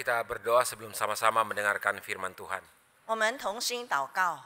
kita berdoa sebelum sama-sama mendengarkan firman Tuhan. 我们同心祷告。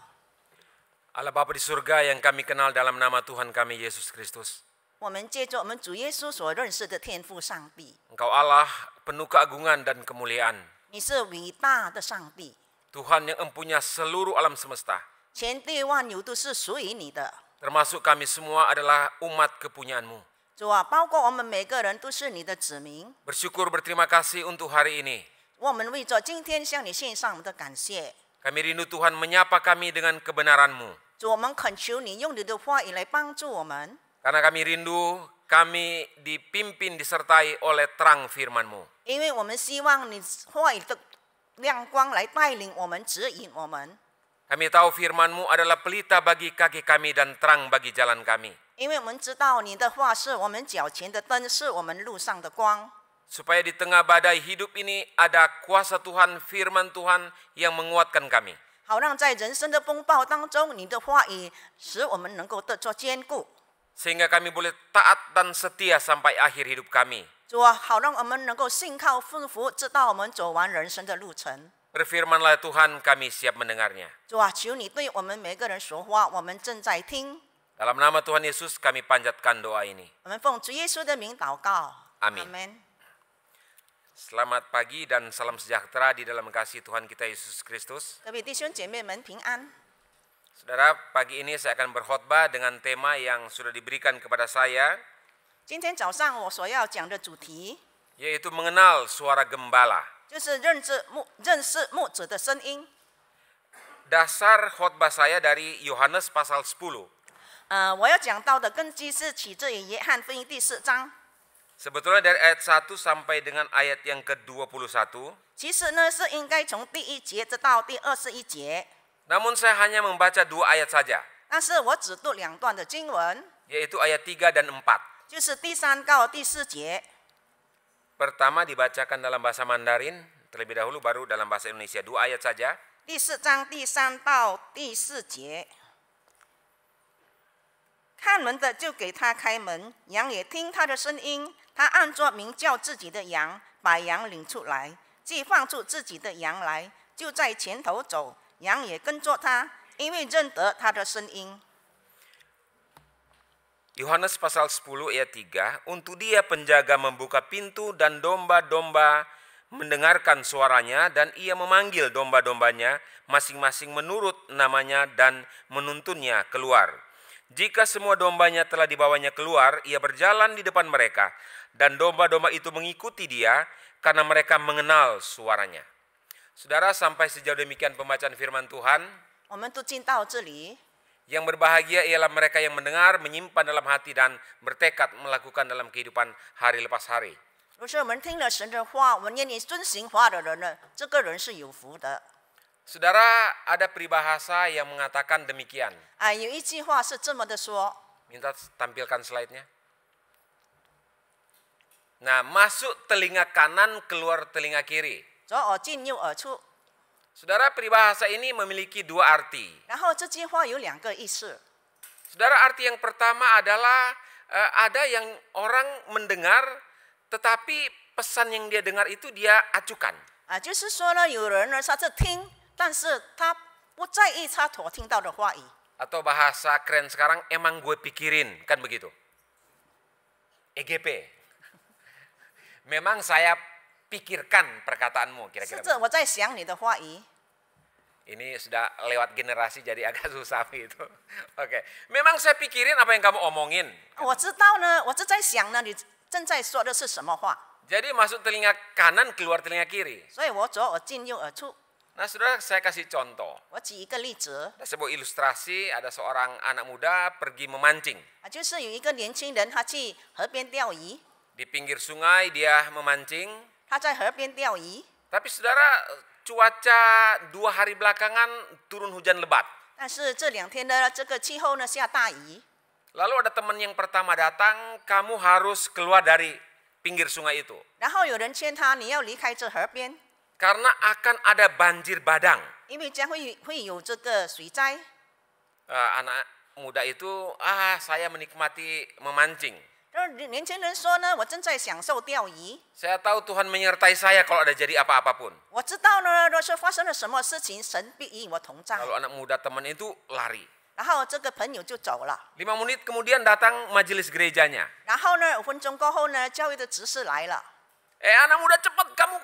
Allah Bapa di surga yang kami kenal dalam nama Tuhan kami Yesus Kristus. 我们借着我们主耶稣所认识的天父上帝， Engkau Allah penuh keagungan dan kemuliaan. 你是伟大的上帝， Tuhan yang empunya seluruh alam semesta. 全地万有都是属于你的。 Termasuk kami semua adalah umat kepunyaanmu. 主啊，包括我们每个人都是你的子民。 Bersyukur berterima kasih untuk hari ini. 我们为着今天向你献上我们的感谢。 Kami rindu Tuhan menyapa kami dengan kebenaran-Mu. 主，我们恳求你用你的话语来帮助我们， Karena kami rindu kami dipimpin disertai oleh terang firman-Mu. 因为我们希望你话语的亮光来带领我们、指引我们。 Kami tahu firman-Mu adalah pelita bagi kaki kami dan terang bagi jalan kami. 因为我们知道你的话是我们脚前的灯，是我们路上的光。 Supaya di tengah badai hidup ini ada kuasa Tuhan, firman Tuhan yang menguatkan kami. 好让在人生的风暴当中，你的话语使我们能够得着坚固。 Sehingga kami boleh taat dan setia sampai akhir hidup kami. 主啊，好让我们能够信靠顺服，直到我们走完人生的路程。 Berfirmanlah Tuhan, kami siap mendengarnya. 主啊，求你对我们每个人说话，我们正在听。 Dalam nama Tuhan Yesus kami panjatkan doa ini. 我们奉主耶稣的名祷告。 Amin. Selamat pagi dan salam sejahtera di dalam kasih Tuhan kita Yesus Kristus. 各位弟兄姐妹们平安。 Saudara, pagi ini saya akan berkhotbah dengan tema yang sudah diberikan kepada saya, 今天早上我所要讲的主题 yaitu mengenal suara gembala. 就是认识牧者的声音。 Dasar khotbah saya dari Yohanes pasal 10. 我要讲到的根基是起自于约翰福音第4章。 Sebetulnya dari ayat 1 sampai dengan ayat yang ke-21. 其实呢是应该从第1节直到第21节， Namun saya hanya membaca 2 ayat saja, 但是我只读2段的经文， yaitu ayat 3 dan 4. 就是第3到第4节。 Pertama dibacakan dalam bahasa Mandarin, terlebih dahulu baru dalam bahasa Indonesia. 2 ayat saja. 第4章第3到第4节。 看门的就给他开门，羊也听他的声音。他按着名叫自己的羊，把羊领出来，既放出自己的羊来，就在前头走，羊也跟着他，因为认得他的声音。 Yohanes pasal 10 ayat 3, untuk dia penjaga membuka pintu dan domba-domba mendengarkan suaranya dan ia memanggil domba-dombanya masing-masing menurut namanya dan menuntunnya keluar. Jika semua dombanya telah dibawanya keluar, ia berjalan di depan mereka dan domba-domba itu mengikuti dia karena mereka mengenal suaranya. Saudara, sampai sejauh demikian pembacaan firman Tuhan. 我们都进到这里， Yang berbahagia ialah mereka yang mendengar, menyimpan dalam hati dan bertekad melakukan dalam kehidupan hari lepas hari. 如是我们听了神的话，我们愿意遵行话的人呢，这个人是有福的。 Saudara, ada peribahasa yang mengatakan demikian. 有一句话是这么的说， Minta tampilkan slide-nya. Nah, masuk telinga kanan, keluar telinga kiri. 左耳进右耳出。 Saudara, peribahasa ini memiliki 2 arti. 然后这句话有2个意思。 Saudara, arti yang pertama adalah ada yang orang mendengar, tetapi pesan yang dia dengar itu dia acukan. 就是说呢，有人呢他是听，但是他不在意他所听到的话语。 Atau bahasa keren sekarang, emang gue pikirin, kan begitu. EGP. Memang saya pikirkan perkataanmu, 是 kira-kira. 这，我在想你的话语。 Ini sudah lewat generasi jadi agak susah itu. Oke. Memang saya pikirin apa yang kamu omongin. 我知道呢，我是在想呢，你正在说的是什么话， Jadi masuk telinga kanan, keluar telinga kiri. 所以我左耳进右耳出。 Nah, saudara, saya kasih contoh. 我举一个例子， Ada sebuah ilustrasi, ada seorang anak muda pergi memancing. 就是有一个年轻人，他去河边钓鱼， Di pinggir sungai dia memancing. 他在河边钓鱼， Tapi saudara, cuaca 2 hari belakangan turun hujan lebat. 但是这2天呢，这个气候呢下大雨， Lalu ada teman yang pertama datang, kamu harus keluar dari pinggir sungai itu. 然后有人劝他，你要离开这河边， Karena akan ada banjir badang. 因为将会有这个水灾。 Anak muda itu, saya menikmati memancing. 年轻人说呢，我正在享受钓鱼。 Saya tahu Tuhan menyertai saya kalau ada jadi apa-apapun. 我知道呢，若是发生了什么事情，神必与我同在。 Kalau anak muda teman itu lari. 然后这个朋友就走了。 5 menit kemudian datang majelis gerejanya. 然后呢，5分钟过后呢，教会的执事来了。 Anak muda cepat kamu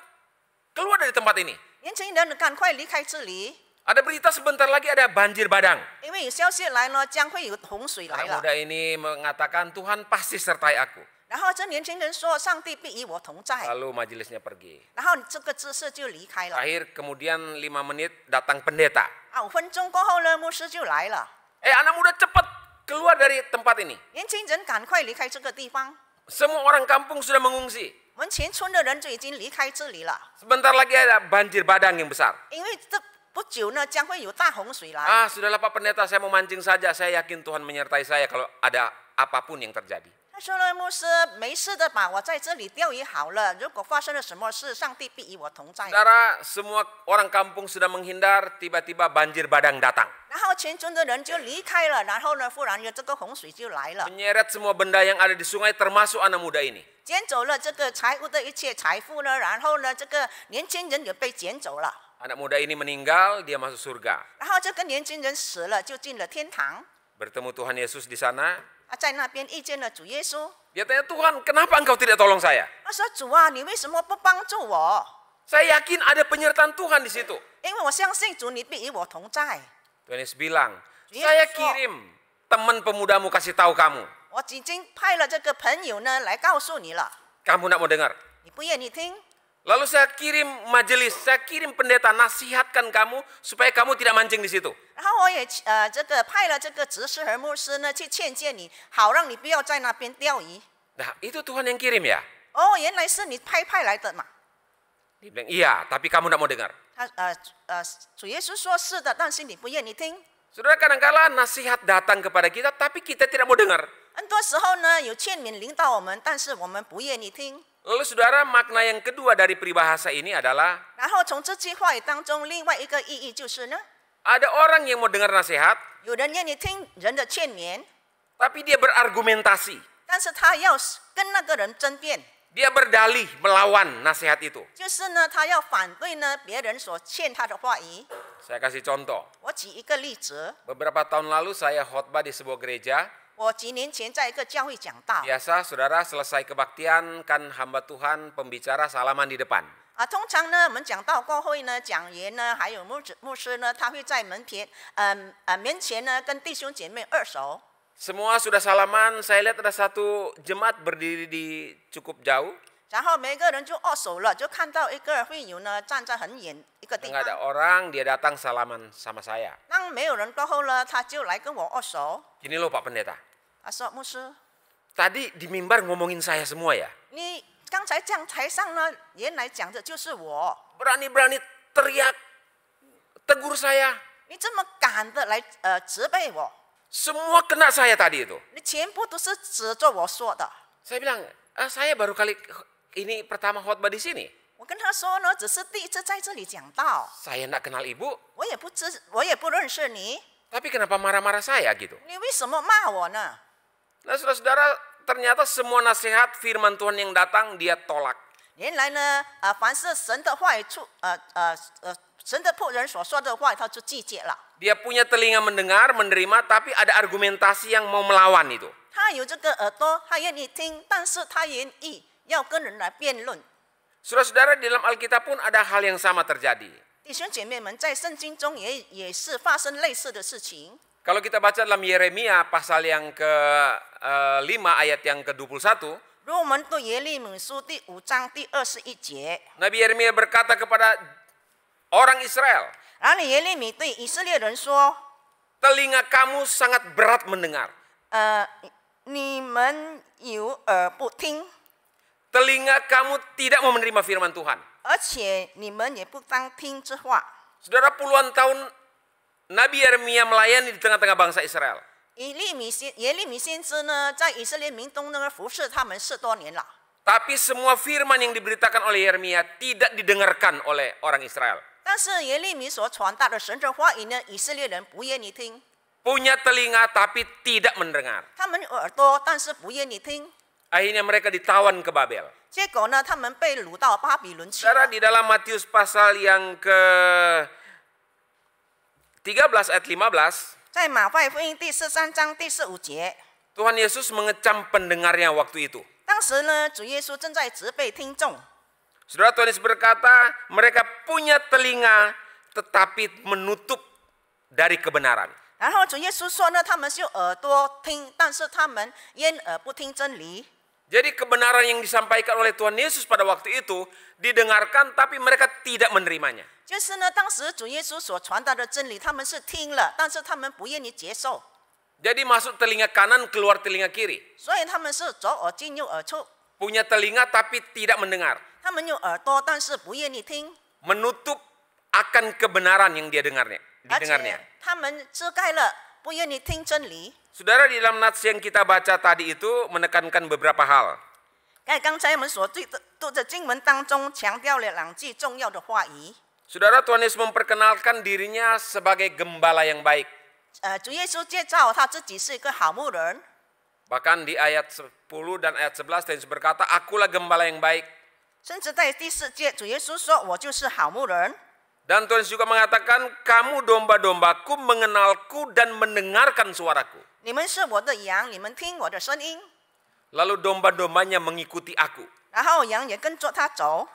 keluar dari tempat ini. 年轻人，赶快离开这里， Ada berita sebentar lagi ada banjir badang. 因为有消息来呢，将会有洪水来 Anak 了。 muda ini mengatakan Tuhan pasti sertai aku. 然后这年轻人说：“上帝必与我同在。 Lalu majelisnya pergi. ”然后这个执事就离开了。 Akhir kemudian 5 menit datang pendeta. 5分钟过后呢，牧师就来了。 Anak muda cepat keluar dari tempat ini. 年轻人赶快离开这个地方。 Semua orang kampung sudah mengungsi. 我们全村的人就已经离开这里了， Sebentar lagi ada banjir badang yang besar. 因为这不久呢将会有大洪水来。 Sudahlah Pak Pendeta, saya mau mancing saja. Saya yakin Tuhan menyertai saya kalau ada apapun yang terjadi. 他说了：“牧师，没事的吧？我在这里钓鱼好了。如果发生了什么事，上帝必与我同在。” Saudara, semua orang kampung sudah menghindar, tiba-tiba banjir badang datang. 然后全村的人就离开了，然后呢，忽然这个洪水就来了， Menyeret semua benda yang ada di sungai termasuk anak muda ini. 捡走了这个财物的一切财富呢，然后呢，这个年轻人也被捡走了， Anak muda ini meninggal, dia masuk surga. 然后这个年轻人死了，就进了天堂。 Bertemu Tuhan Yesus di sana. 在那边遇见了主耶稣， Dia tanya, Tuhan, kenapa engkau tidak tolong saya? 他说：“主啊，你为什么不帮助我？ Saya yakin ada penyertaan Tuhan di situ. 因为我相信主，你必与我同在。 Tuhan Yesus bilang, Yesus saya kok. kirim teman pemudamu kasih tahu kamu. 我已经派了这个朋友呢来告诉你了， Kamu nak mau dengar? 你不愿意听。 Lalu saya kirim majelis, saya kirim pendeta nasihatkan kamu supaya kamu tidak mancing di situ. 然后我也这个派了这个执事和牧师呢去劝诫你，好让你不要在那边钓鱼。 Nah, itu Tuhan yang kirim ya? 哦，原来是你派来的嘛。 Dia bilang, iya, tapi kamu tidak mau dengar. 主耶稣说是的，但是你不愿意听。 Saudara, kadang-kala nasihat datang kepada kita, tapi kita tidak mau dengar. 很多时候呢，有劝勉领导我们，但是我们不愿意听。 Lalu saudara, makna yang kedua dari peribahasa ini adalah 然后从这句话语当中，另外一个意义就是呢， ada orang yang mau dengar nasihat, 有人愿意听人的劝勉， tapi dia berargumentasi. 但是他要跟那个人争辩， Dia berdalih melawan nasihat itu. 就是呢，他要反对呢别人所劝他的话语。 Saya kasih contoh. 我举一个例子， Beberapa tahun lalu saya khotbah di sebuah gereja. 我几年前在一个教会讲道。 Biasa saudara selesai kebaktian kan hamba Tuhan pembicara salaman di depan. 通常呢，我们讲道过后呢，讲员呢，还有牧师呢，他会在面前呢，跟弟兄姐妹握手。 Semua sudah salaman, saya lihat ada satu jemaat berdiri di cukup jauh. 然后每个人就握手了，就看到一个会友呢站在很远一个地 Nggak ada 方。 orang, dia datang salaman sama saya. 当没有人过后呢，他就来跟我握手。 Gini loh Pak Pendeta, 他说：“牧师， tadi di mimbar ngomongin saya semua ya. 你刚才讲台上呢，原来讲的就是我， Berani-berani teriak, tegur saya. 你这么敢的来责备我， Semua kena saya tadi itu. 你全部都是指着我说的。” Saya bilang, saya baru kali ini pertama khotbah di sini. 我跟他说呢，只是第一次在这里讲道， Saya nggak kenal ibu, 我也不认识你， tapi kenapa marah-marah saya gitu? 你为什么骂我呢？ Nah saudara-saudara, ternyata semua nasihat firman Tuhan yang datang dia tolak. 原来呢，凡是神的话语神的仆人所说的话，他就拒绝了。 Dia punya telinga mendengar, menerima, tapi ada argumentasi yang mau melawan itu. 他有这个耳朵，他愿意听，但是他愿意要跟人来辩论。 Saudara-saudara, di dalam Alkitab pun ada hal yang sama terjadi. 弟兄姐妹们，在圣经中也是发生类似的事情。 Kalau kita baca dalam Yeremia pasal yang ke-5 ayat yang ke-21, 如果我们读耶利米书第5章第21节， Nabi Yeremia berkata kepada orang Israel, 然后耶利米对以色列人说 telinga kamu sangat berat mendengar.：“ 你们有耳不听， Telinga kamu tidak mau menerima firman Tuhan. 而且你们也不当听这话。” Saudara, puluhan tahun Nabi Yeremia melayani di tengah-tengah bangsa Israel. 耶利米先知呢，在以色列民中呢服侍他们10多年了。 Tapi semua firman yang diberitakan oleh Yeremia tidak didengarkan oleh orang Israel. 但是耶利米所传达的神的话语呢，以色列人不愿意听。 Punya telinga tapi tidak mendengar. 他们有耳朵，但是不愿意听。Akhirnya mereka ditawan ke Babel. 结果呢，他们被掳到巴比伦去 Saudara, 了。 di dalam Matius pasal yang ke-13 ayat 15, 在马太福音第13章第15节， Tuhan Yesus mengecam pendengarnya waktu itu. 当时呢，主耶稣正在责备听众。 Saudara, Tuhan Yesus berkata, mereka punya telinga tetapi menutup dari kebenaran. 然后主耶稣说呢，他们是有耳朵听，但是他们掩耳不听真理。 Jadi kebenaran yang disampaikan oleh Tuhan Yesus pada waktu itu didengarkan tapi mereka tidak menerimanya. 就是呢，当时主耶稣所传达的真理，他们是听了，但是他们不愿意接受， Jadi masuk telinga kanan, keluar telinga kiri. 所以他们是左耳进右耳出。 Punya telinga tapi tidak mendengar. 他们有耳朵，但是不愿意听， Menutup akan kebenaran yang dia 而 didengarnya. 且他们遮盖了，不愿意听真理。 Saudara, di dalam nats yang kita baca tadi itu menekankan beberapa hal. 在刚才我们所读的经文当中，强调了两句重要的话语。 Saudara, Tuhan Yesus memperkenalkan dirinya sebagai gembala yang baik. 主耶稣介绍他自己是一个好牧人， Bahkan di ayat 10 dan ayat 11 Tuhan Yesus berkata, akulah gembala yang baik. 甚至在第4节，主耶稣说：“我就是好牧人。” Dan Tuhan Yesus juga mengatakan, kamu domba-dombaku mengenalku dan mendengarkan suaraku. 你们是我的羊，你们听我的声音。 Lalu domba-dombanya mengikuti aku. 然后羊也跟着他走。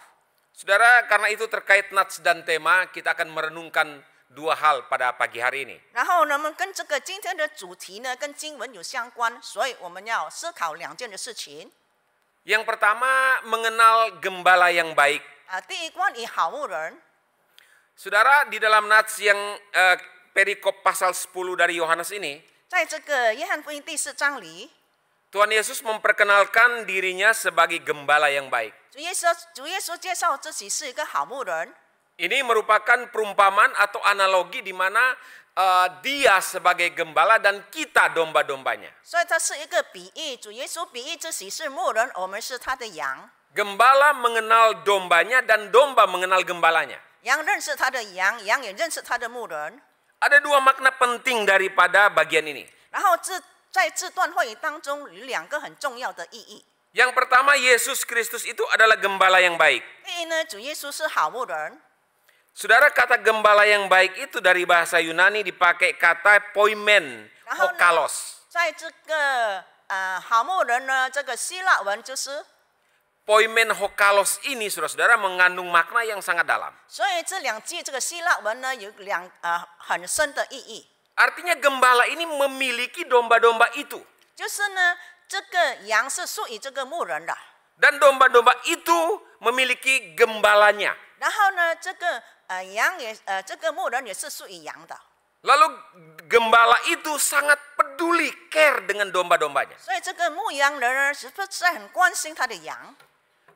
Saudara, karena itu terkait nats dan tema, kita akan merenungkan dua hal pada pagi hari ini. 然后呢，我们跟这个今天的主题呢，跟经文有相关，所以我们要思考两件的事情。 Yang pertama, mengenal gembala yang baik. 第一，关于好牧人。 Saudara, di dalam nats yang perikop pasal 10 dari Yohanes ini, 在这个约翰福音第4章里， Tuhan Yesus memperkenalkan dirinya sebagai gembala yang baik. 主耶稣介绍自己是一个好牧人。 Ini merupakan perumpamaan atau analogi di mana dia sebagai gembala dan kita domba-dombanya. 所以它是一个比喻，主耶稣比喻自己是牧人，我们是他的羊。 Gembala mengenal dombanya dan domba mengenal gembalanya. 羊认识他的羊，羊也认识他的牧人。 Ada dua makna penting daripada bagian ini. 然后在这段会议当中有两个很重要的意义。 Yang pertama, Yesus Kristus itu adalah gembala yang baik. 第一呢，主耶稣是好牧人。 Saudara, kata gembala yang baik itu dari bahasa Yunani dipakai kata poimen, hokalos. 在这个好牧人呢，这个希腊文就是， Poimen hokalos ini, saudara-saudara, mengandung makna yang sangat dalam. 所以这两句这个希腊文呢有很深的意义。 Artinya gembala ini memiliki domba-domba itu. 就是呢，这个羊是属于这个牧人的， Dan domba-domba itu memiliki gembalanya. 然后呢，这个羊也这个牧人也是属于羊的。 Lalu gembala itu sangat peduli, care dengan domba-dombanya. 所以这个牧羊人呢，是不是很关心他的羊？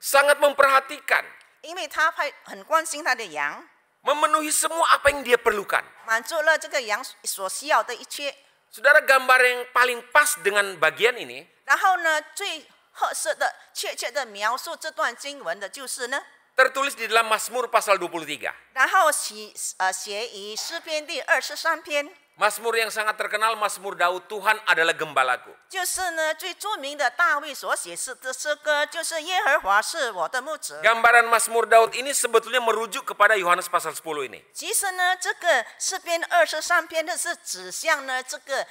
Sangat memperhatikan, 因为他很关心他的羊， memenuhi semua apa yang dia perlukan. 满足了这个羊所需要的一切。 Saudara, gambar yang paling pas dengan bagian ini 然后呢，最合适的、确切的描述这段经文的就是呢， tertulis di dalam Mazmur pasal 23. 然后写于诗篇第23篇， Mazmur yang sangat terkenal, Mazmur Daud, Tuhan adalah gembalaku. 就是呢最著名的大卫所写的诗歌，就是耶和华是我的牧者。 Gambaran Mazmur Daud ini sebetulnya merujuk kepada Yohanes pasal 10 ini. 其实呢，这个诗篇23篇的是指向呢这个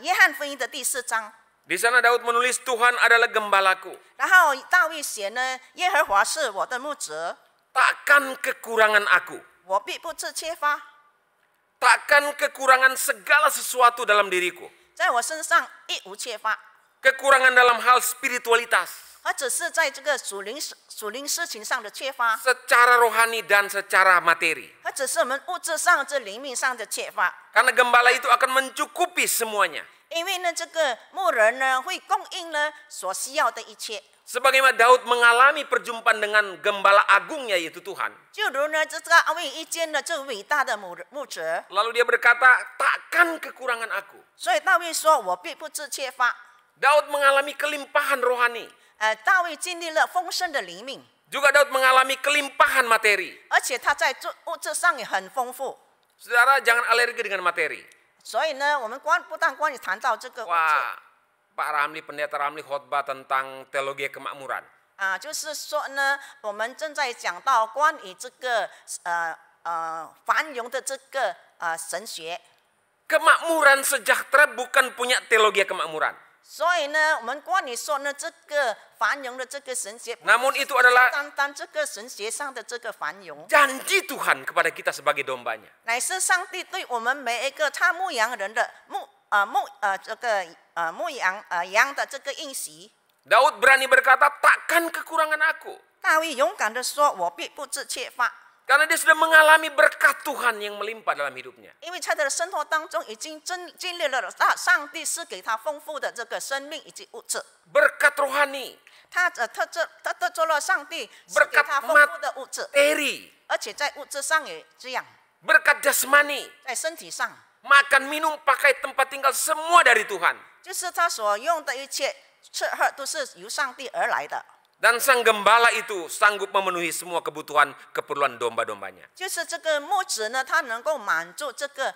约翰福音的第4章。 Di sana Daud menulis Tuhan adalah gembalaku. 然后大卫写呢，耶和华是我的牧者， Takkan kekurangan aku. 我必不致缺乏， Takkan kekurangan segala sesuatu dalam diriku. 在我身上一无缺乏。 Kekurangan dalam hal spiritualitas. 而只是在这个属灵事情上的缺乏， Secara rohani dan secara materi. 而只是我们物质上、这灵命上的缺乏。 Karena gembala itu akan mencukupi semuanya. 因为呢，这个牧人呢会供应呢所需要的一切。 Sebagaimana Daud mengalami perjumpaan dengan gembala agungnya yaitu Tuhan. 就如呢这个阿卫一见了这伟大的牧者， Lalu dia berkata, takkan kekurangan aku. 所以大卫说：“我必不致缺乏。” Daud mengalami kelimpahan rohani. 大卫经历了丰盛的灵命， Juga Daud mengalami kelimpahan materi. 而且他在物质上也很丰富。 Saudara, jangan alergi dengan materi. 所以呢，我们不但关于谈到这个物质， Wah, Pak Ramli, Pendeta Ramli khotbah tentang teologi kemakmuran. 就是说呢，我们正在讲到关于这个繁荣的这个神学。 Kemakmuran sejahtera bukan punya teologi kemakmuran. 所以呢，我们关于说呢，这个繁荣的这个神学， Namun itu adalah 单单这个神学上的这个繁荣， janji Tuhan kepada kita sebagai dombanya. 乃是上帝对我们每一个他牧羊人的牧羊羊的这个应许。 Daud berani berkata, takkan kekurangan aku. 大卫勇敢的说：“我必不致缺乏。” Karena dia sudah mengalami berkat Tuhan yang melimpah dalam hidupnya. 因为在他的生活当中已经经历了上帝是给他丰富的这个生命以及物质。 Berkat rohani. 他得着了上帝是给他丰富的物质， materi. 而且在物质上也这样， Berkat jasmani. 在身体上， Makan, minum, pakai, tempat tinggal semua dari Tuhan. 就是他所用的一切吃喝都是由上帝而来的。 Dan sang gembala itu sanggup memenuhi semua kebutuhan keperluan domba-dombanya. 就是这个牧子呢，他能够满足这个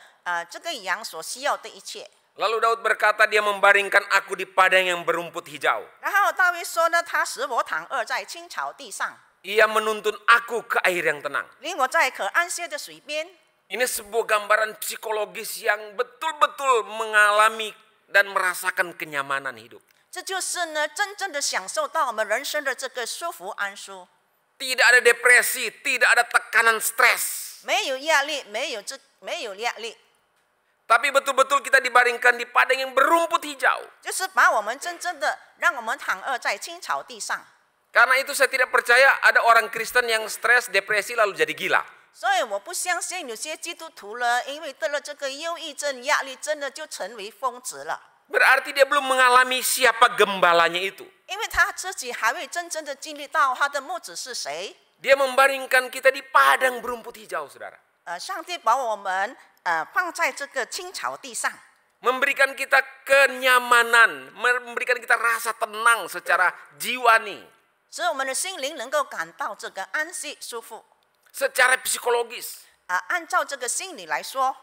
羊所需要的一切。 Lalu Daud berkata, dia membaringkan aku di padang yang berumput hijau. 然后大卫说呢，他使我躺卧在青草地上， Ia menuntun aku ke air yang tenang. 领我在可安歇的水边。 Ini sebuah gambaran psikologis yang betul-betul mengalami dan merasakan kenyamanan hidup. 这就是呢，真正的享受到我们人生的这个舒服安舒， Tidak ada depresi, tidak ada tekanan stres. 没有压力，没有压力， Tapi betul-betul kita dibaringkan di padang yang berumput hijau. 就是把我们真正的让我们躺卧在青草地上。 Karena itu saya tidak percaya ada orang Kristen yang stres, depresi lalu jadi gila. 所以我不相信有些基督徒呢，因为得了这个忧郁症、压力症呢，就成为疯子了。 Berarti dia belum mengalami siapa gembalanya itu. 因为他自己还未真正的经历到他的牧子是谁。 Dia membaringkan kita di padang berumput hijau, saudara. 上帝把我们放在这个青草地上， Memberikan kita kenyamanan, memberikan kita rasa tenang secara jiwani, 使我们的心灵能够感到这个安息舒服。 secara psikologis. 按照这个心理来说，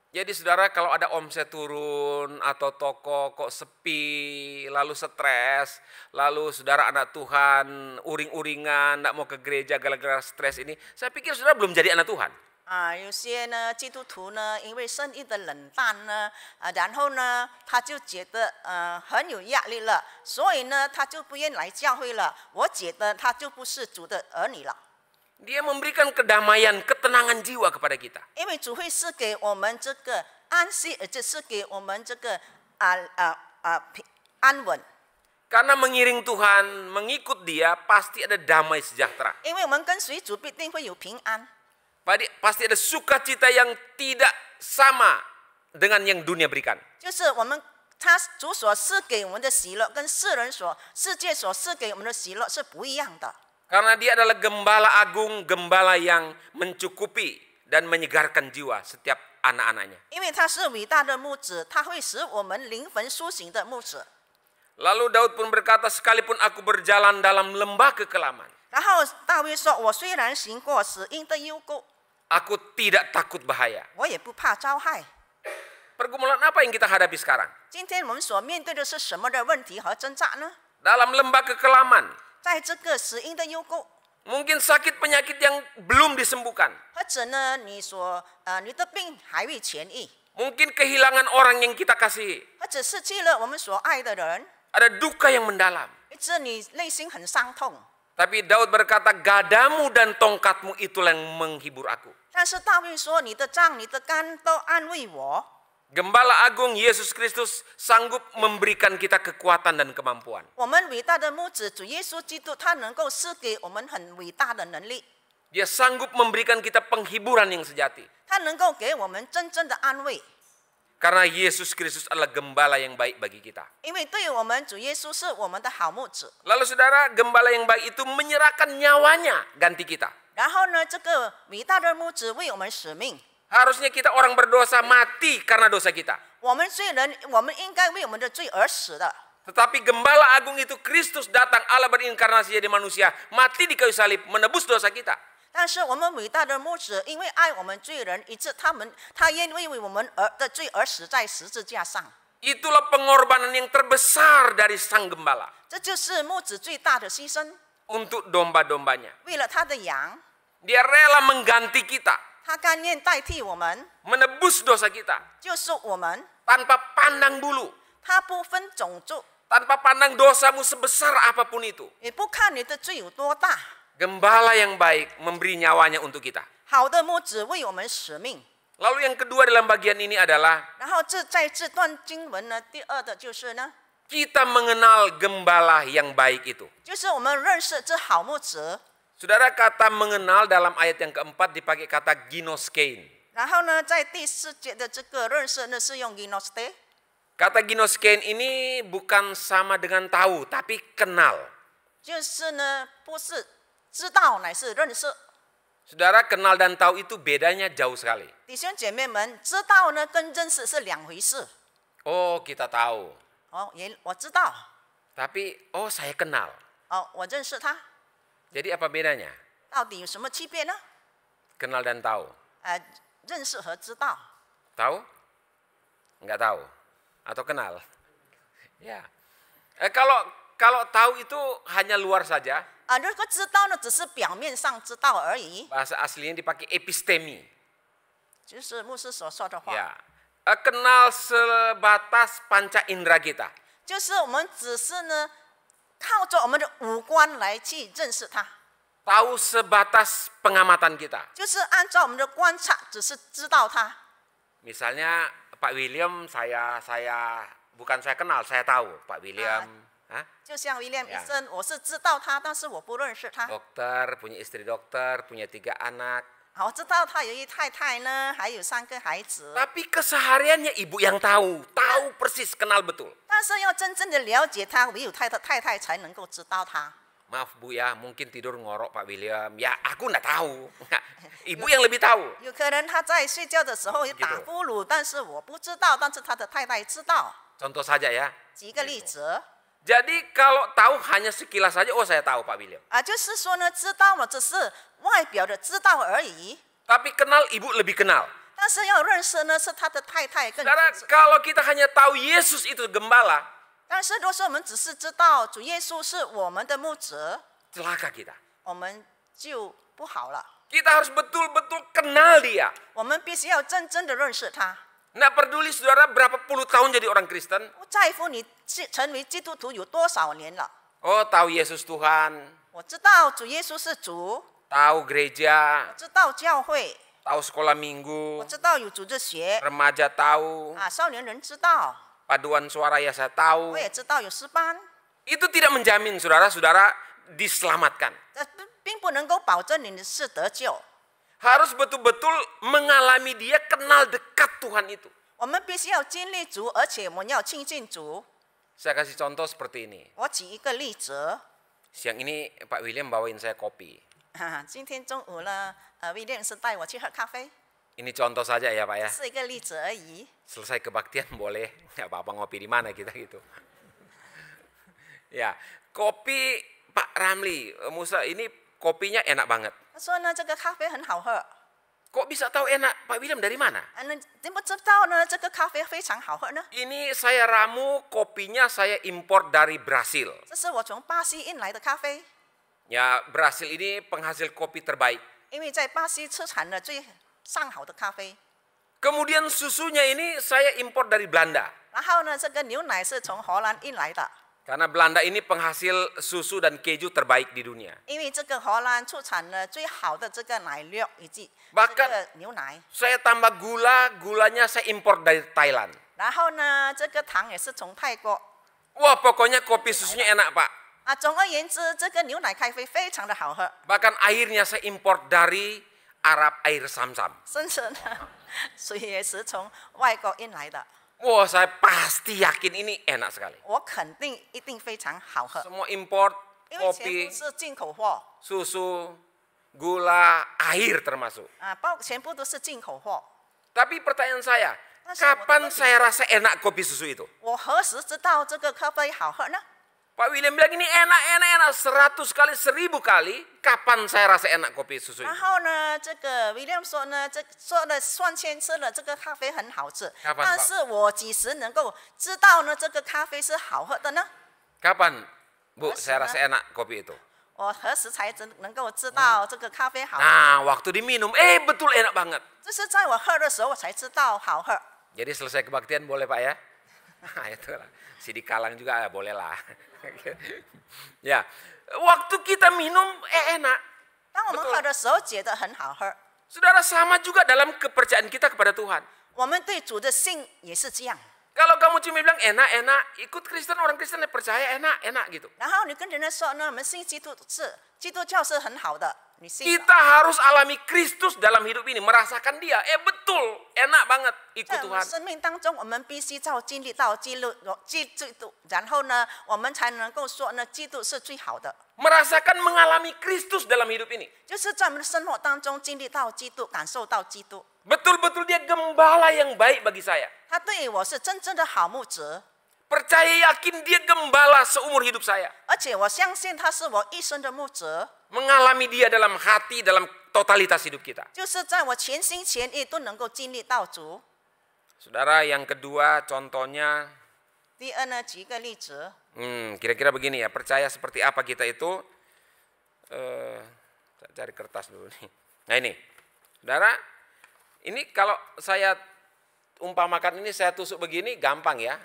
Jadi saudara, kalau ada omset turun atau toko kok sepi, lalu stres, lalu saudara anak Tuhan uring-uringan, tidak mau ke gereja gara-gara stres ini, saya pikir saudara belum jadi anak Tuhan. 有些呢基督徒呢，因为生意的冷淡呢，然后呢他就觉得很有压力了，所以呢他就不愿来教会了。我觉得他就不是主的儿女了。 Dia memberikan kedamaian, ketenangan jiwa kepada kita. 因为主会是给我们这个安息，而且是给我们这个安稳。 Karena mengiring Tuhan, mengikut Dia, pasti ada damai sejahtera. 因为我们跟随主，必定会有平安。 Pasti ada sukacita yang tidak sama dengan yang dunia berikan. 就是他主所赐给我们的喜乐，跟世界所赐给我们的喜乐是不一样的。 Karena Dia adalah gembala agung, gembala yang mencukupi dan menyegarkan jiwa setiap anak-anaknya. 因为他是伟大的牧子，他会使我们灵魂苏醒的牧子。 Lalu Daud pun berkata, sekalipun aku berjalan dalam lembah kekelaman, 然后大卫说：“我虽然行过死荫的幽谷， aku tidak takut bahaya. 我也不怕遭害。” Pergumulan apa yang kita hadapi sekarang? 今天我们所面对的是什么的问题和挣扎呢？ Dalam lembah kekelaman, 在这个死荫的幽谷， mungkin sakit penyakit yang belum disembuhkan. 或者呢，你的病还未痊愈， Mungkin kehilangan orang yang kita kasihi. 或者失去了我们所爱的人， Ada duka yang mendalam. 以致你内心很伤痛。 Tapi Daud berkata, gadamu dan tongkatmu itulah yang menghibur aku. 但是大卫说：“你的杖、你的竿都安慰我。” Gembala Agung Yesus Kristus sanggup memberikan kita kekuatan dan kemampuan. 我们伟大的牧子主耶稣基督，他能够赐给我们很伟大的能力， Dia sanggup memberikan kita penghiburan yang sejati. 他能够给我们真正的安慰。 Karena Yesus Kristus adalah gembala yang baik bagi kita. 因为对于我们主耶稣是我们的好牧子。 Lalu saudara, gembala yang baik itu menyerahkan nyawanya ganti kita. 然后呢，这个伟大的牧子为我们使命。 Harusnya kita orang berdosa mati karena dosa kita. 我们应该为我们的罪而死的。 Tetapi gembala agung itu Kristus datang, Allah berinkarnasi jadi manusia, mati di kayu salib, menebus dosa kita. 但是我们伟大的牧子，因为爱我们罪人，以致他愿意为我们的罪而死在十字架上。Itulah pengorbanan yang terbesar dari sang gembala 这就是牧子最大的牺牲， untuk domba-dombanya. 为了他的羊， Dia rela mengganti kita, 他甘愿代替我们， menebus dosa kita 救赎我们。 tanpa pandang bulu, 他不分种族， tanpa pandang dosamu sebesar apapun itu. 也不看你的罪有多大。 Gembala yang baik memberi nyawanya untuk kita. 好的牧子为我们舍命。 Lalu yang kedua dalam bagian ini adalah 然后在这段经文呢，第二的就是呢， kita mengenal gembala yang baik itu. 就是我们认识这好牧子。 Saudara, kata mengenal dalam ayat yang keempat dipakai kata ginoskein. 然后呢，在第四节的这个认识呢，是用 ginoste， Kata ginoskein ini bukan sama dengan tahu, tapi kenal. 就是呢，不是知道，乃是认识。 Saudara, kenal dan tahu itu bedanya jauh sekali. 弟兄姐妹们，知道呢跟认识是两回事。 Oh, kita tahu. 哦，我知道， Tapi, oh saya kenal. 哦，我认识他， Jadi apa bedanya? 到底有什么区别呢？ Kenal dan tahu. 认识和知道， Tahu? Enggak tahu. Atau kenal? Ya. Kalau tahu itu hanya luar saja. 如果知道呢，只是表面上知道而已， Bahasa aslinya dipakai epistemi. 就是牧师所说的话， Ya. Kenal sebatas panca indera kita. 就是我们只是呢，靠着我们的五官来去认识他， Tahu sebatas pengamatan kita. 就是按照我们的观察，只是知道他。 Misalnya Pak William bukan saya kenal, saya tahu Pak William. Hah? 就像 William 呀医生，我是知道他，但是我不认识他。 Dokter, punya istri dokter, punya 3 anak. 好，我知道他有一太太呢，还有3个孩子。 Tapi kesehariannya ibu yang tahu persis, kenal betul. 但是要真正的了解他，唯有太太才能够知道他。 Maaf Bu ya, mungkin tidur ngorok Pak William. Ya aku enggak tahu. Ibu yang lebih tahu. 有可能他在睡觉的时候有打呼噜，但是我不知道，但是他的太太知道。 Contoh saja ya. 举个例子 Jadi kalau tahu hanya sekilas saja, oh saya tahu Pak William. 就是说呢，知道嘛，只是外表的知道而已。 Tapi kenal ibu lebih kenal. 但是要认识呢，是他的太太更 Saudara, 认识。 kalau kita hanya tahu Yesus itu gembala, 但是如果说我们只是知道主耶稣是我们的牧者， celaka kita. 我们就不好了。 Kita harus betul-betul kenal dia. 我们必须要真正的认识他。 Nggak peduli saudara berapa puluh tahun jadi orang Kristen. 不在乎你成为基督徒有多少年了。 Oh tahu Yesus Tuhan, 我知道主耶稣是主， tahu gereja, 我知道教会， tahu sekolah 我 minggu, 知道有组织学 remaja tahu, 少年人知道， paduan suara ya saya tahu. 我也知道有诗班， Itu tidak menjamin saudara-saudara diselamatkan. 并不能够保证你是得救。 Harus betul-betul mengalami dia, kenal dekat Tuhan itu. 我们必须要经历主，而且我们要亲近主。 Saya kasih contoh seperti ini. 我举一个例子， Siang ini Pak William bawain saya kopi. 今天中午呢，William 是带我去喝咖啡， Ini contoh saja ya Pak ya. 是一个例子而已。 Selesai kebaktian boleh, nggak apa-apa ngopi di mana kita gitu. Ya, kopi Pak Ramli, Musa ini kopinya enak banget. 他说呢，这个咖啡很好喝。 Kok bisa tahu enak Pak William dari mana? 那怎么知道呢？这个咖啡非常好喝呢？ Ini saya ramu kopinya saya impor dari Brasil. 这是我从巴西运来的咖啡， Ya, Brasil ini penghasil kopi terbaik. 因为在巴西出产了最上好的咖啡。 Kemudian susunya ini saya impor dari Belanda. 然后呢，这个牛奶是从荷兰运来的， Karena Belanda ini penghasil susu dan keju terbaik di dunia. 因为这个荷兰出产了最好的这个奶料以及这 Bahkan 个牛奶。 saya tambah gulanya saya impor dari Thailand. 然后呢，这个糖也是从泰国。 Wah, pokoknya kopi susunya enak, Pak. 总而言之，这个牛奶咖啡非常的好喝， Bahkan airnya saya impor dari Arab Air Samsam. 甚至呢，水也是从外国运来的。 Wah, saya pasti yakin ini enak sekali. 我肯定一定非常好喝， Semua import 因为全 kopi, 部是进口货 susu, gula, air termasuk. 全部都是进口货。 Tapi pertanyaan saya, Masya Allah, kapan tapi- saya rasa enak kopi susu itu? 我何时知道这个咖啡好喝呢？ Pak William bilang ini enak, 100 kali, 1000 kali. Kapan saya rasa enak kopi susu 然 ini? 后呢，这个 William 说呢，这说了算千次了，这个咖啡很好吃。 Kapan, 但 Pak? 是我几时能够知道呢？这个咖啡是好喝的呢？ Kapan, Bu, Terus saya mana? rasa enak kopi itu? 我何时才能够知道这个咖啡好？ Nah, waktu diminum, betul enak banget. 这是在我喝的时候我才知道好喝。 Jadi selesai kebaktian boleh Pak ya? Nah, itulah. Si dikalang juga boleh lah. Ya, waktu kita minum enak. 当我们 Betul. 喝的时候觉得很好喝， Saudara, sama juga dalam kepercayaan kita kepada Tuhan. 我们对主的信也是这样。 Kalau kamu cuma bilang enak, ikut Kristen, orang Kristen yang percaya enak gitu. 然后你跟人家说呢，我们信基督教是很好的，你信 Kita harus alami Kristus dalam hidup ini, merasakan dia. Betul, enak banget 在 ikut 我们 Tuhan. 生命当中，我们必须要经历到基督，然后呢，我们才能够说呢，基督是最好的。 Merasakan mengalami Kristus dalam hidup ini. 就是在我们的生活当中经历到基督，感受到基督， Betul-betul dia gembala yang baik bagi saya. 他对我是真正的好牧者， Percaya yakin dia gembala seumur hidup saya. 而且我相信他是我一生的牧者， Mengalami dia dalam hati, dalam totalitas hidup kita. 就是在我全心全意都能够经历到主。 Saudara, yang kedua contohnya, 第二呢，举一个例子， kira-kira begini ya, percaya seperti apa kita itu. Saya cari kertas dulu nih. Nah ini, saudara, ini kalau saya umpamakan ini saya tusuk begini gampang ya.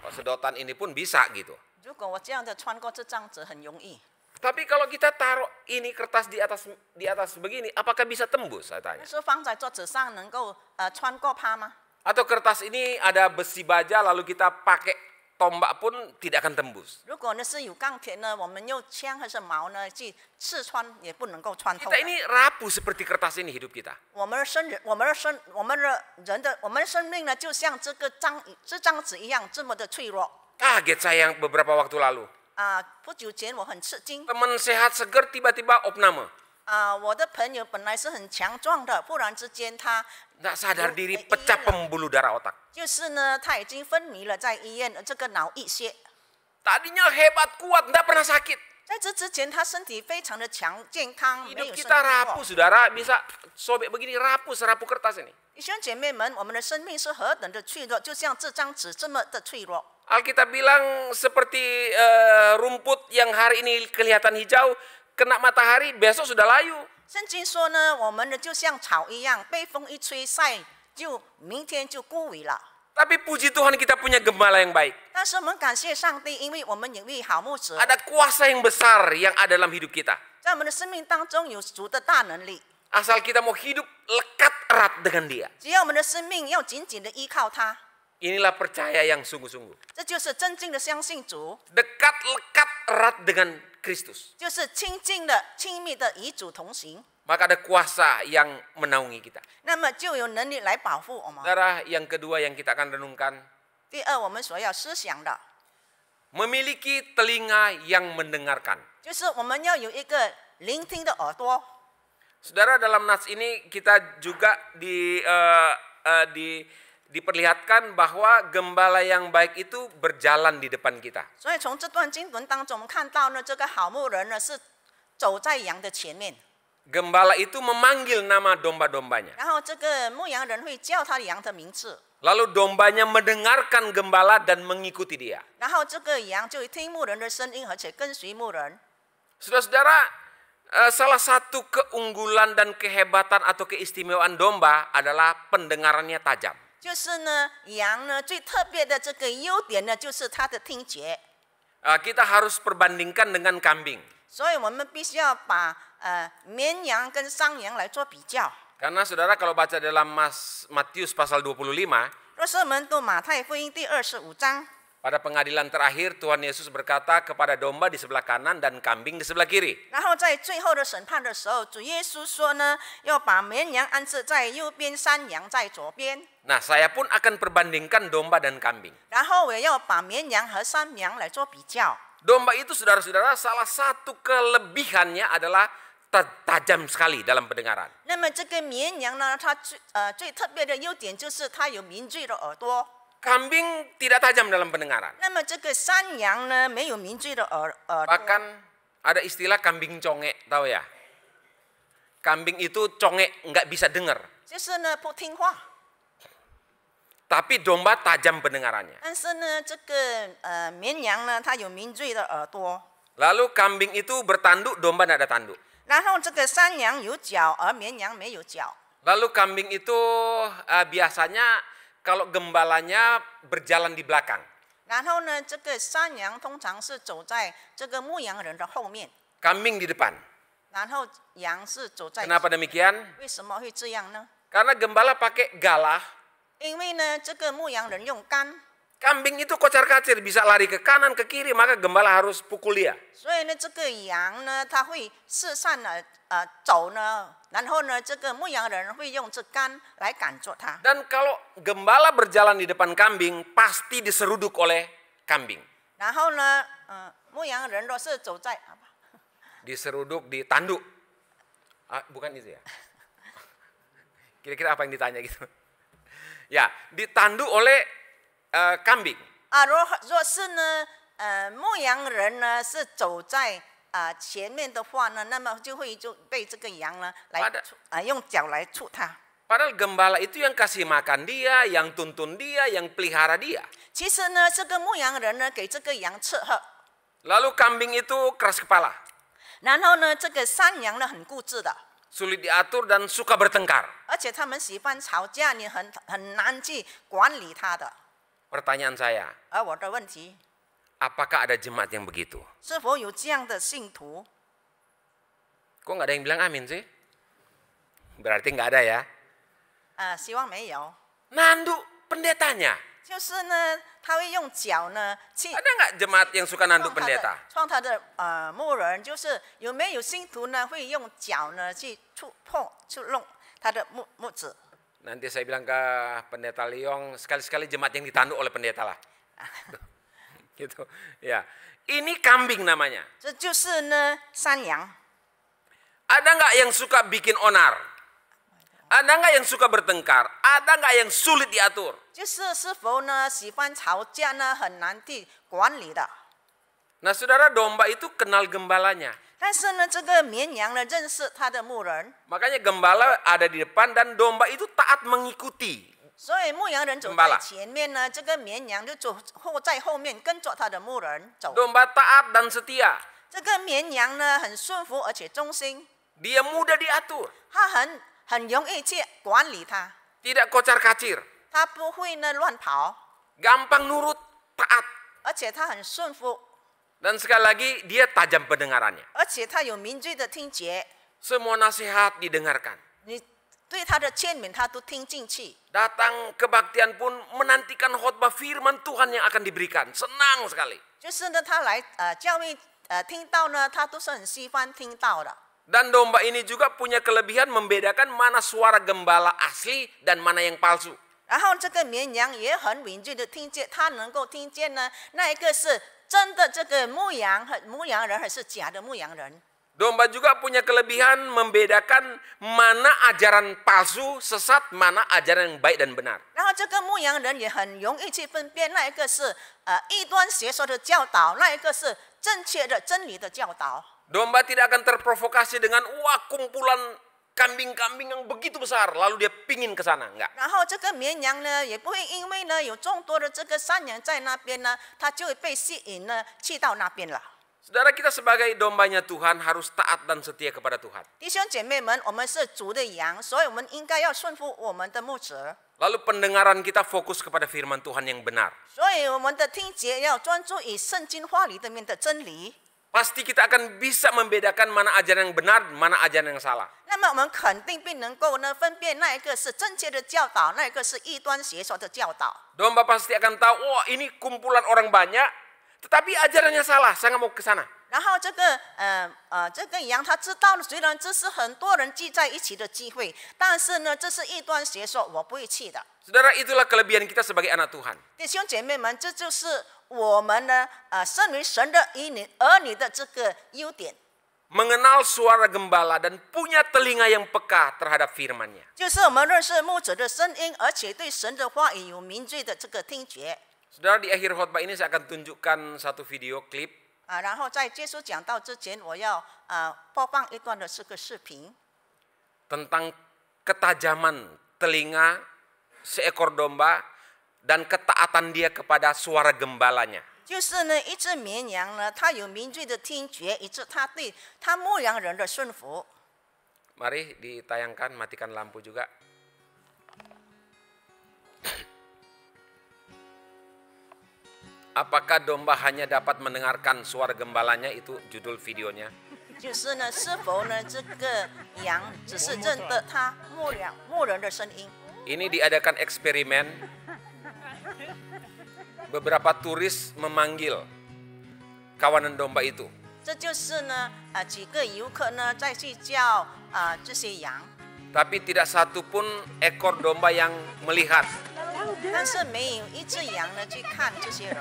Sedotan ini pun bisa gitu. 如果我这样的穿过这张纸很容易， Tapi kalau kita taruh ini kertas di atas begini, apakah bisa tembus? Saya 但 tanya. 是放在桌子上能够穿过它吗？ Atau kertas ini ada besi baja lalu kita pakai tombak pun tidak akan tembus. 如果呢是有钢铁呢，我们用枪还是矛呢去刺穿，也不能够穿透 Kita 的。 ini rapuh seperti kertas ini hidup kita. 我们的生命呢，就像这张纸一样，这么的脆弱。 Kaget saya beberapa waktu lalu. 不久前我很吃惊 Teman sehat seger tiba-tiba opname. 我的朋友本来是很强壮的，忽然之间他 Nggak sadar diri pecah pembuluh darah otak. 就是呢，他已经昏迷了，在医院这个脑溢血。 Tadinya hebat, kuat, nggak pernah sakit. 在这之前，他身体非常的健康，没 Hidup 有生 kita 病 rapuh, 过。 saudara. Bisa sobek begini, rapuh, serapuh kertas ini. 弟兄姐妹们，我们的生命是何等的脆弱，就像这张纸这么的脆弱。 Alkitab bilang seperti rumput yang hari ini kelihatan hijau, kena matahari, besok sudah layu. 圣经说呢，我们呢就像草一样，被风一吹晒，就明天就枯萎了。 Tapi puji Tuhan kita punya gembala yang baik. 但是我们感谢上帝，因为我们有位好牧者， Ada kuasa yang besar yang ada dalam hidup kita. 在我们的生命当中有主的大能力。 Asal kita mau hidup lekat erat dengan dia. 只要我们的生命要紧紧的依靠他， Inilah percaya yang sungguh-sungguh. 这就是真正的相信主， Dekat, lekat, erat dengan Kristus. 就是亲近的、亲密的与主同行。 Maka ada kuasa yang menaungi kita. 那么就有能力来保护我们。 Saudara, yang kedua yang kita akan renungkan, 第二，我们所要思想的， memiliki telinga yang mendengarkan. 就是我们要有一个聆听的耳朵。 Saudara, dalam nats ini kita juga diperlihatkan bahwa gembala yang baik itu berjalan di depan kita. 所以从这段经文当中，我们看到呢，这个好牧人呢是走在羊的前面， Gembala itu memanggil nama domba-dombanya. 然后这个牧羊人会叫他的羊的名字， Lalu dombanya mendengarkan gembala dan mengikuti dia. 然后这个羊就会听牧人的声音，而且跟随牧人。 Saudara-saudara, salah satu keunggulan dan kehebatan atau keistimewaan domba adalah pendengarannya tajam. 就是呢，羊呢最特别的这个优点呢，就是它的听觉。 Kita harus perbandingkan dengan kambing. 所以我们必须要把绵羊跟山羊来做比较。 Karena saudara kalau baca dalam Matius pasal 25, 若是我们读马太福音第25章， pada pengadilan terakhir Tuhan Yesus berkata kepada domba di sebelah kanan dan kambing di sebelah kiri. 然后在最后的审判的时候，主耶稣说呢，要把绵羊安置在右边，山羊在左边。 Nah, saya pun akan perbandingkan domba dan kambing. 然后我也要把绵羊和山羊来做比较。 Domba itu saudara-saudara salah satu kelebihannya adalah tajam sekali dalam pendengaran. 那么这个绵羊呢，它最特别的优点就是它有敏锐的耳朵。Kambing tidak tajam dalam pendengaran. 那么这个山羊呢，没有敏锐的耳朵， Bahkan ada istilah kambing conge, tahu ya? Kambing itu conge, nggak bisa dengar. 就是呢不听话。 Tapi domba tajam pendengarannya. 但是呢，这个绵羊呢，它有敏锐的耳朵。 Lalu kambing itu bertanduk, domba tidak ada tanduk. 然后这个山羊有角，而绵羊没有角。 Lalu kambing itu biasanya kalau gembalanya berjalan di belakang. 然后呢，这个山羊通常是走在这个牧羊人的后面， Kambing di depan. 然后羊是走在。 Kenapa demikian? 为什么会这样呢？ Karena gembala pakai galah. 因为呢，这个牧羊人用杆， Kambing itu kocar-kacir, bisa lari ke kanan, ke kiri, maka gembala harus pukul dia. 所以呢，这个羊呢，它会四散的走呢，然后呢，这个牧羊人会用这杆来赶着它。 Dan kalau gembala berjalan di depan kambing, pasti diseruduk oleh kambing. 然后呢，牧羊人若是走在 Diseruduk, ditanduk. Bukan itu ya? Kira-kira apa yang ditanya gitu? Ya, ditanduk oleh kambing. 若是呢，牧羊人呢是走在前面的话呢，那么就被这个羊呢来用脚来触它。 Padahal gembala itu yang kasih makan dia, yang tuntun dia, yang pelihara dia. 其实呢，这个牧羊人呢给这个羊吃喝， Lalu kambing itu keras kepala, 然后呢，这个山羊呢很固执的， sulit diatur dan suka bertengkar. 而且他们喜欢吵架，你很难去管理他的。 Pertanyaan saya, 而我的问题， apakah ada jemaat yang begitu? 是否有这样的信徒？ Kok nggak ada yang bilang amin sih? Berarti nggak ada ya? 希望没有。 Nanduk pendetanya. 就是呢，他会用脚呢去 Ada nggak jemaat yang suka nanduk 创他的 pendeta? 创他的牧人，就是有没有信徒呢会用脚呢去触碰、去弄他的木子？ Nanti saya bilang ke pendeta Liong, sekali-sekali jemaat yang ditanduk oleh pendeta lah. Gitu. Ya. Ini kambing namanya. 这就是呢山羊。 Ada nggak yang suka bikin onar? Ada nggak yang suka bertengkar? Ada nggak yang sulit diatur? 是否呢喜欢吵架呢，很难去管理的。 Nah, saudara, domba itu kenal gembalanya. 但是呢，这个绵羊呢认识他的牧人， Makanya gembala ada di depan dan domba itu taat mengikuti. 所以牧羊人走 Gembala 在前面呢，这个绵羊就在后面跟着他的牧人走。 Domba taat dan setia. 这个绵羊呢很顺服而且忠心， Dia mudah diatur. 他很容易去管理它， Tidak kocar-kacir. 他不会呢乱跑， Gampang nurut, taat. 而且他很顺服， Dan sekali lagi, dia tajam pendengarannya. 而且他有敏锐的听觉， Semua nasihat didengarkan. 你对他的劝勉他都听进去。 Datang kebaktian pun menantikan khotbah firman Tuhan yang akan diberikan. Senang sekali. 就是呢，他来教会听到呢，他都是很喜欢听到的。 Dan domba ini juga punya kelebihan membedakan mana suara gembala asli dan mana yang palsu. 然后这个绵羊也很敏锐的听见，他能够听见呢，那一个是真的这个牧羊人，还是假的牧羊人。 Domba juga punya kelebihan membedakan mana ajaran palsu, sesat, mana ajaran yang baik dan benar. 然后这个牧羊人也很容易去分辨，那一个是异端邪说的教导，那一个是正确的真理的教导。 Domba tidak akan terprovokasi dengan wah kumpulan kambing-kambing yang begitu besar, lalu dia pingin ke sana, enggak. 然后这个绵羊呢，也不会因为呢有众多的这个山羊在那边呢，它就会被吸引呢去到那边了。 Saudara, kita sebagai dombanya Tuhan harus taat dan setia kepada Tuhan. 弟兄姐妹们，我们是主的羊，所以我们应该要顺服我们的牧者。 Lalu pendengaran kita fokus kepada firman Tuhan yang benar. 所以我们的听觉要专注于圣经话里面的真理。 Pasti kita akan bisa membedakan mana ajaran yang benar, mana ajaran yang salah. 那么我们肯定并能够呢分辨那一个是正确的教导，那一个是异端邪说的教导。 Domba pasti akan tahu, wah ini kumpulan orang banyak, tetapi ajarannya salah, saya nggak mau ke sana. 然后这个羊他知道，虽然这是很多人聚在一起的机会，但是呢，这是异端邪说，我不会去的。 Saudara, itulah kelebihan kita sebagai anak Tuhan. 弟兄姐妹们，这就是我们呢身为神的儿女的这个优点。mengenal suara gembala dan punya telinga yang peka terhadap firman-Nya. 就是我们认识牧者的声音，而且对神的话语有敏锐的这个听觉。 Saudara, di akhir khotbah ini saya akan tunjukkan satu video klip 然后在结束讲道之前，我要播放一段的这个视频， tentang ketajaman telinga seekor domba dan ketaatan dia kepada suara gembalanya. 就是呢，一只绵羊呢，它有敏锐的听觉，以致它对它牧羊人的顺服。 Mari ditayangkan, matikan lampu juga. Apakah domba hanya dapat mendengarkan suara gembalanya? Itu judul videonya. 就是呢，是否呢这个羊只是认得它牧人的声音？ Ini diadakan eksperimen. Beberapa turis memanggil kawanan domba itu. 这就是呢，几个游客呢再去叫这些羊， Tapi tidak satu pun ekor domba yang melihat. 但是没有一只羊呢去看这些人。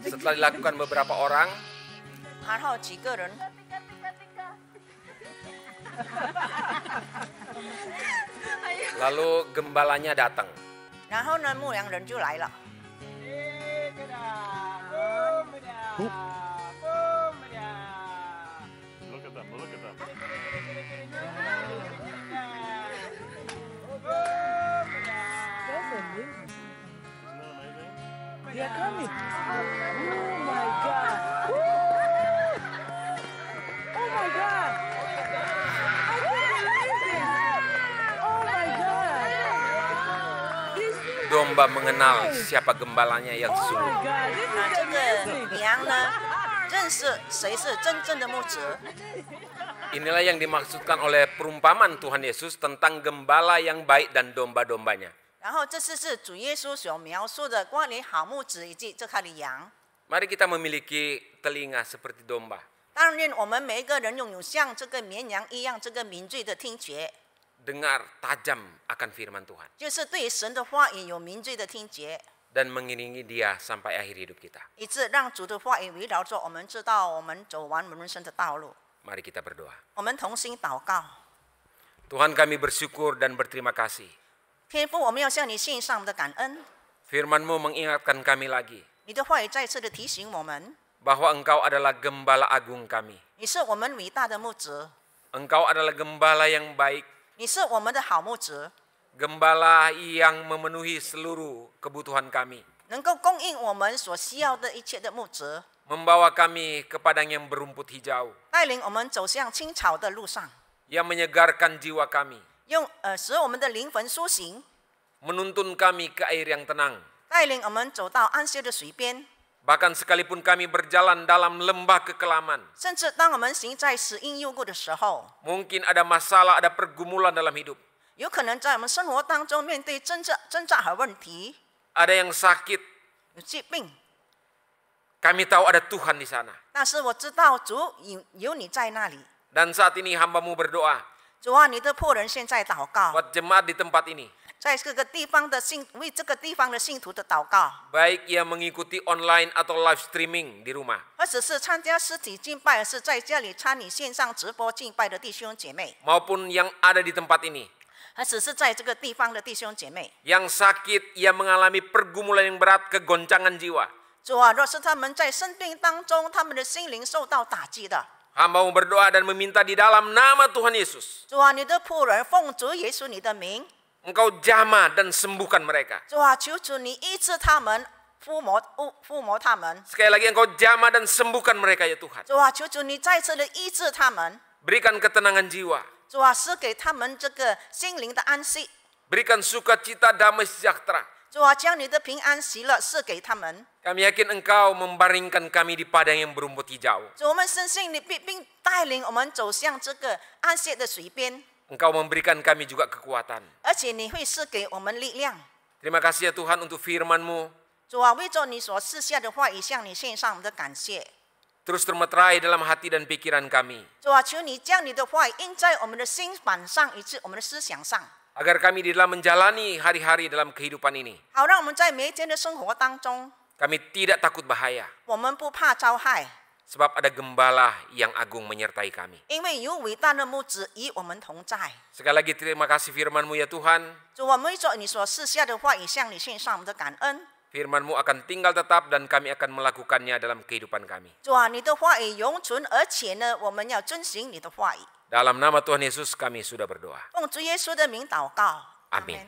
Setelah dilakukan beberapa orang, 然后几个人， lalu gembalanya datang. 然后呢牧羊人就来了。 Look at them, look at them. Isn't that amazing? They are coming. Oh my God. Woo! Oh my God. I can't believe it. Oh my God. This, Domba mengenal siapa gembalanya yang oh sungguh. my God. This 这 is 个 amazing. 羊呢认识谁是真正的牧者。 Inilah yang dimaksudkan oleh perumpamaan Tuhan Yesus tentang gembala yang baik dan domba-dombanya. 然后这是主耶稣所描述的关于好牧者以及这他的羊。 Mari kita memiliki telinga seperti domba. 当然，我们每一个人拥有像这个绵羊一样这个敏锐的听觉， Dengar tajam akan firman Tuhan. 就是对神的话语有敏锐的听觉， Dan mengiringi dia sampai akhir hidup kita. 以致让主的话语围绕着我们，知道我们走完我们人生的道路。 Mari kita berdoa. 我们同心祷告， Tuhan, kami bersyukur dan berterima kasih. 天父，我们要向你献上我们的感恩。 Firman-Mu mengingatkan kami lagi 你的话语再次的提醒我们， bahwa Engkau adalah gembala agung kami. 你是我们伟大的牧者， Engkau adalah gembala yang baik, 你是我们的好牧者， gembala yang memenuhi seluruh kebutuhan kami, 能够供应我们所需要的一切的牧者， membawa kami ke padang yang berumput hijau, 带领我们走向青草的路上， yang menyegarkan jiwa kami, 使我们的灵魂苏醒， menuntun kami ke air yang tenang. 带领我们走到安息的水边。 Bahkan sekalipun kami berjalan dalam lembah kekelaman, 甚至当我们行在死荫幽谷的时候， mungkin ada masalah, ada pergumulan dalam hidup, 有可能在我们生活当中面对挣扎和问题， ada yang sakit, 有疾病。 kami tahu ada Tuhan di sana. 但是我知道主有你在那里。 Dan saat ini hamba-Mu berdoa 主啊，你的仆人现在祷告， buat jemaat di tempat ini, 在这个地方的为这个地方的信徒的祷告， baik ia mengikuti online atau live streaming di rumah, 或者是参加实体敬拜，还是在家里参与线上直播敬拜的弟兄姐妹， maupun yang ada di tempat ini, 还只是在这个地方的弟兄姐妹。 yang sakit, ia mengalami pergumulan yang berat, kegoncangan jiwa. 主啊，若是他们在生病当中，他们的心灵受到打击的， Hamba-Mu berdoa dan meminta di dalam nama Tuhan Yesus, 主啊，你的仆人奉主耶稣你的名， Engkau jamah dan sembuhkan mereka. 主啊，求主你医治他们，附魔他们。 Sekali lagi Engkau jamah dan sembuhkan mereka ya Tuhan. 主啊，求主你再次的医治他们。 Berikan ketenangan jiwa, 主啊，赐给他们这个心灵的安息。 berikan sukacita damai sejahtera. 主啊，将你的平安喜乐赐给他们。 Kami yakin Engkau membaringkan kami di padang yang berumput hijau. 主，我们深信你并带领我们走向这个安息的水边， Engkau memberikan kami juga kekuatan. 而且你会赐给我们力量。 Terima kasih ya Tuhan untuk firman-Mu. 主啊，为着你所赐下的话语，向你献上我们的感谢。terus termeterai dalam hati dan pikiran kami. 主啊，求你将你的话语印在我们的心板上，以致我们的思想上， Agar kami di dalam menjalani hari-hari dalam kehidupan ini, 好让我们在每一天的生活当中， kami tidak takut bahaya. 我们不怕遭害， Sebab ada gembala yang agung menyertai kami. 因为有伟大的牧子与我们同在。 Sekali lagi terima kasih firman-Mu ya Tuhan. 主，我们为着你所赐下的话语向你献上我们的感恩。 Firman-Mu akan tinggal tetap dan kami akan melakukannya dalam kehidupan kami. 主啊，你的话语永存，而且呢，我们要遵行你的话语。 Dalam nama Tuhan Yesus kami sudah berdoa. 奉主耶稣的名祷告， Amin.